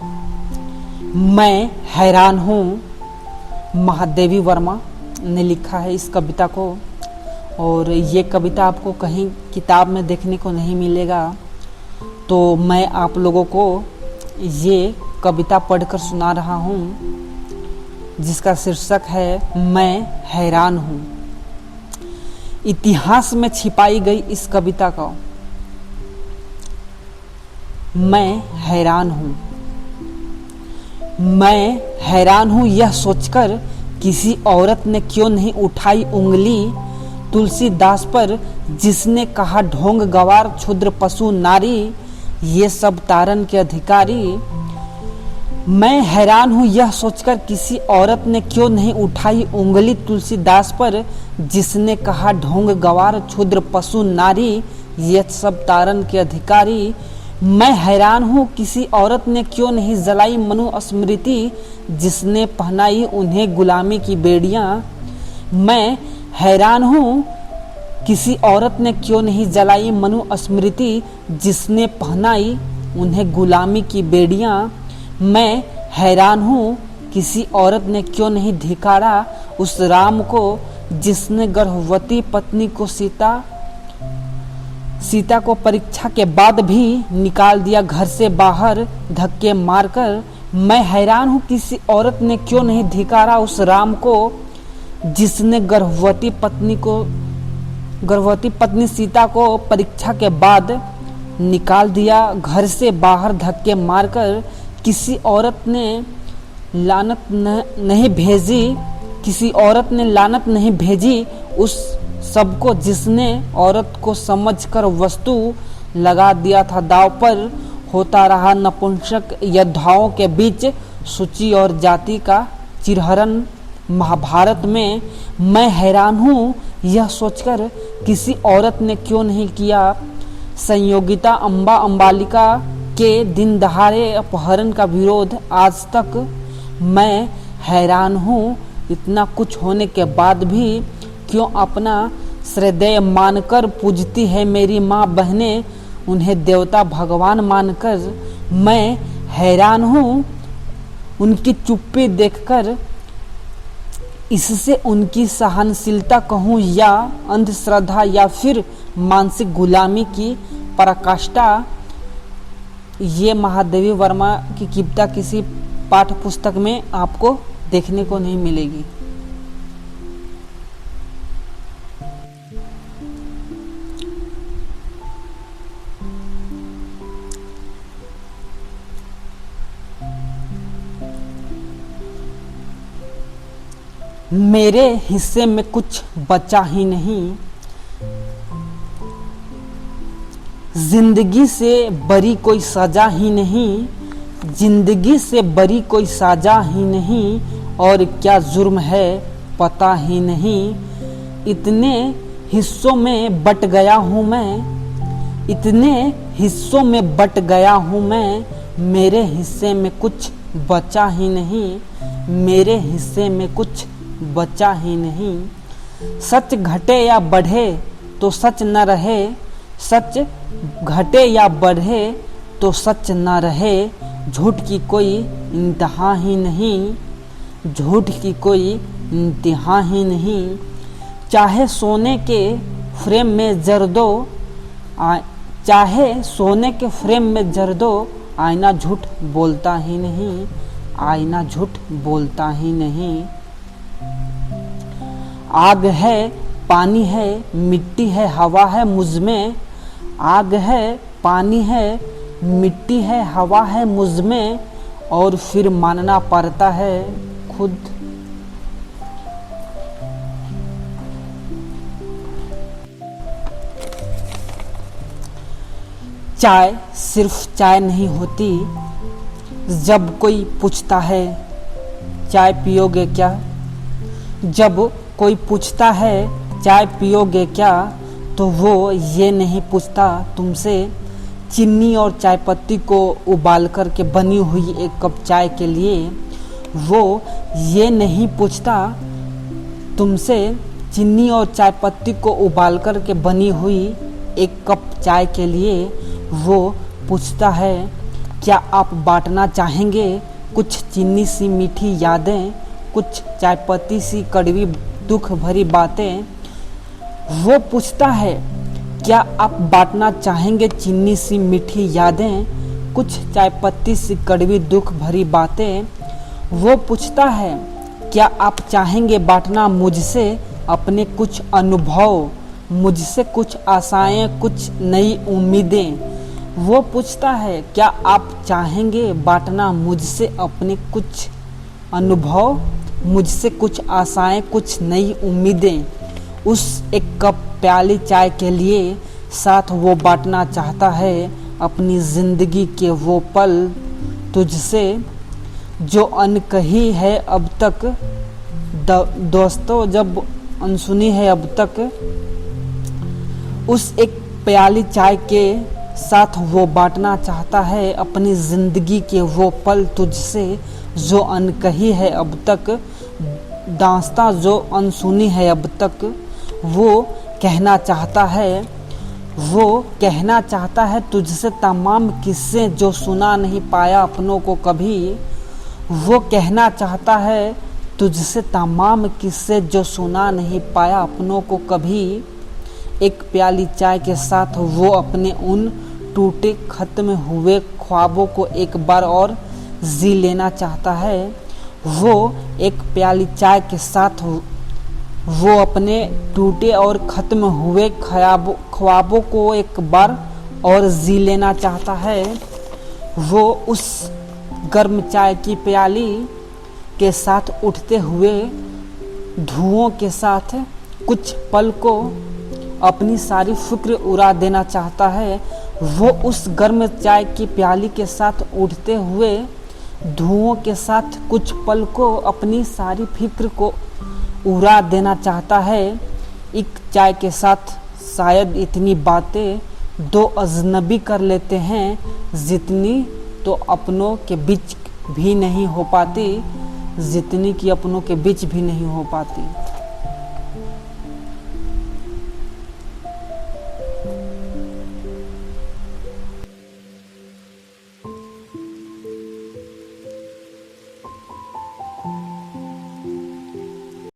मैं हैरान हूँ, महादेवी वर्मा ने लिखा है इस कविता को। और ये कविता आपको कहीं किताब में देखने को नहीं मिलेगा, तो मैं आप लोगों को ये कविता पढ़कर सुना रहा हूँ, जिसका शीर्षक है मैं हैरान हूँ। इतिहास में छिपाई गई इस कविता का मैं हैरान हूँ। मैं हैरान हूँ यह सोचकर किसी औरत ने क्यों नहीं उठाई उंगली तुलसीदास पर, जिसने कहा ढोंग गवार क्षुद्र पशु नारी ये सब तारन के अधिकारी। मैं हैरान हूँ यह सोचकर किसी औरत ने क्यों नहीं उठाई उंगली तुलसीदास पर, जिसने कहा ढोंग गवार क्षुद्र पशु नारी ये सब तारन के अधिकारी। मैं हैरान हूँ किसी औरत ने क्यों नहीं जलाई मनु स्मृति, जिसने पहनाई उन्हें गुलामी की बेड़ियाँ। मैं हैरान हूँ किसी औरत ने क्यों नहीं जलाई मनु स्मृति, जिसने पहनाई उन्हें गुलामी की बेड़ियाँ। मैं हैरान हूँ किसी औरत ने क्यों नहीं धिकारा उस राम को, जिसने गर्भवती पत्नी को सीता को परीक्षा के बाद भी निकाल दिया घर से बाहर धक्के मारकर। मैं हैरान हूँ किसी औरत ने क्यों नहीं धिकारा उस राम को, जिसने गर्भवती पत्नी सीता को परीक्षा के बाद निकाल दिया घर से बाहर धक्के मारकर। किसी औरत ने लानत नहीं भेजी उस सबको, जिसने औरत को समझकर वस्तु लगा दिया था दाव पर। होता रहा नपुंसक योद्धाओं के बीच सूची और जाति का चिरहरण महाभारत में। मैं हैरान हूँ यह सोचकर किसी औरत ने क्यों नहीं किया संयोगिता अम्बालिका के दिन दहाड़े अपहरण का विरोध आज तक। मैं हैरान हूँ इतना कुछ होने के बाद भी क्यों अपना श्रद्धेय मानकर पूजती है मेरी माँ बहनें उन्हें देवता भगवान मानकर। मैं हैरान हूँ उनकी चुप्पी देखकर, इससे उनकी सहनशीलता कहूँ या अंधश्रद्धा या फिर मानसिक गुलामी की पराकाष्ठा। ये महादेवी वर्मा की कविता किसी पाठ्य पुस्तक में आपको देखने को नहीं मिलेगी। मेरे हिस्से में कुछ बचा ही नहीं, जिंदगी से बड़ी कोई सजा ही नहीं, जिंदगी से बड़ी कोई सजा ही नहीं, और क्या जुर्म है पता ही नहीं। इतने हिस्सों में बट गया हूँ मैं, इतने हिस्सों में बट गया हूँ मैं, मेरे हिस्से में कुछ बचा ही नहीं, मेरे हिस्से में कुछ बचा ही नहीं। सच घटे या बढ़े तो सच न रहे, सच घटे या बढ़े तो सच न रहे, झूठ की कोई इंतहा ही नहीं, झूठ की कोई इंतहा ही नहीं। चाहे सोने के फ्रेम में जर दो, चाहे सोने के फ्रेम में जर दो, आईना झूठ बोलता ही नहीं, आईना झूठ बोलता ही नहीं। आग है पानी है मिट्टी है हवा है मुझमें, आग है पानी है मिट्टी है हवा है मुझमें, और फिर मानना पड़ता है खुद। चाय सिर्फ चाय नहीं होती, जब कोई पूछता है चाय पियोगे क्या, जब कोई पूछता है चाय पियोगे क्या, तो वो ये नहीं पूछता तुमसे चीनी और चाय पत्ती को उबाल कर के बनी हुई एक कप चाय के लिए, वो ये नहीं पूछता तुमसे चीनी और चाय पत्ती को उबाल कर के बनी हुई एक कप चाय के लिए, वो पूछता है क्या आप बांटना चाहेंगे कुछ चीनी सी मीठी यादें, कुछ चायपत्ती सी कड़वी दुख भरी बातें? वो पूछता है, क्या आप बांटना चाहेंगे चीनी सी मीठी यादें, कुछ चायपत्ती सी कड़वी दुख भरी बातें? वो पूछता है, क्या आप चाहेंगे बांटना मुझसे अपने कुछ अनुभव, मुझसे कुछ आशाएं, कुछ नई उम्मीदें? वो पूछता है, क्या आप चाहेंगे बांटना मुझसे अपने कुछ अनुभव, मुझसे कुछ आशाएं, कुछ नई उम्मीदें? उस एक कप प्याली चाय के लिए साथ वो बांटना चाहता है अपनी ज़िंदगी के वो पल तुझसे जो अनकही है अब तक। दोस्तों, जब अनसुनी है अब तक, उस एक प्याली चाय के साथ वो बांटना चाहता है अपनी ज़िंदगी के वो पल तुझसे जो अनकही है अब तक, दास्तां जो अनसुनी है अब तक। वो कहना चाहता है तुझसे तमाम किस्से जो सुना नहीं पाया अपनों को कभी। वो कहना चाहता है तुझसे तमाम किस्से जो सुना नहीं पाया अपनों को कभी। एक प्याली चाय के साथ वो अपने उन टूटे ख़त्म हुए ख्वाबों को एक बार और जी लेना चाहता है। वो एक प्याली चाय के साथ वो अपने टूटे और ख़त्म हुए ख्वाबों को एक बार और जी लेना चाहता है। वो उस गर्म चाय की प्याली के साथ उठते हुए धुओं के साथ कुछ पल को अपनी सारी फिक्र उड़ा देना चाहता है। वो उस गर्म चाय की प्याली के साथ उठते हुए धुओं के साथ कुछ पल को अपनी सारी फिक्र को उड़ा देना चाहता है। एक चाय के साथ शायद इतनी बातें दो अजनबी कर लेते हैं जितनी तो अपनों के बीच भी नहीं हो पाती, जितनी कि अपनों के बीच भी नहीं हो पाती।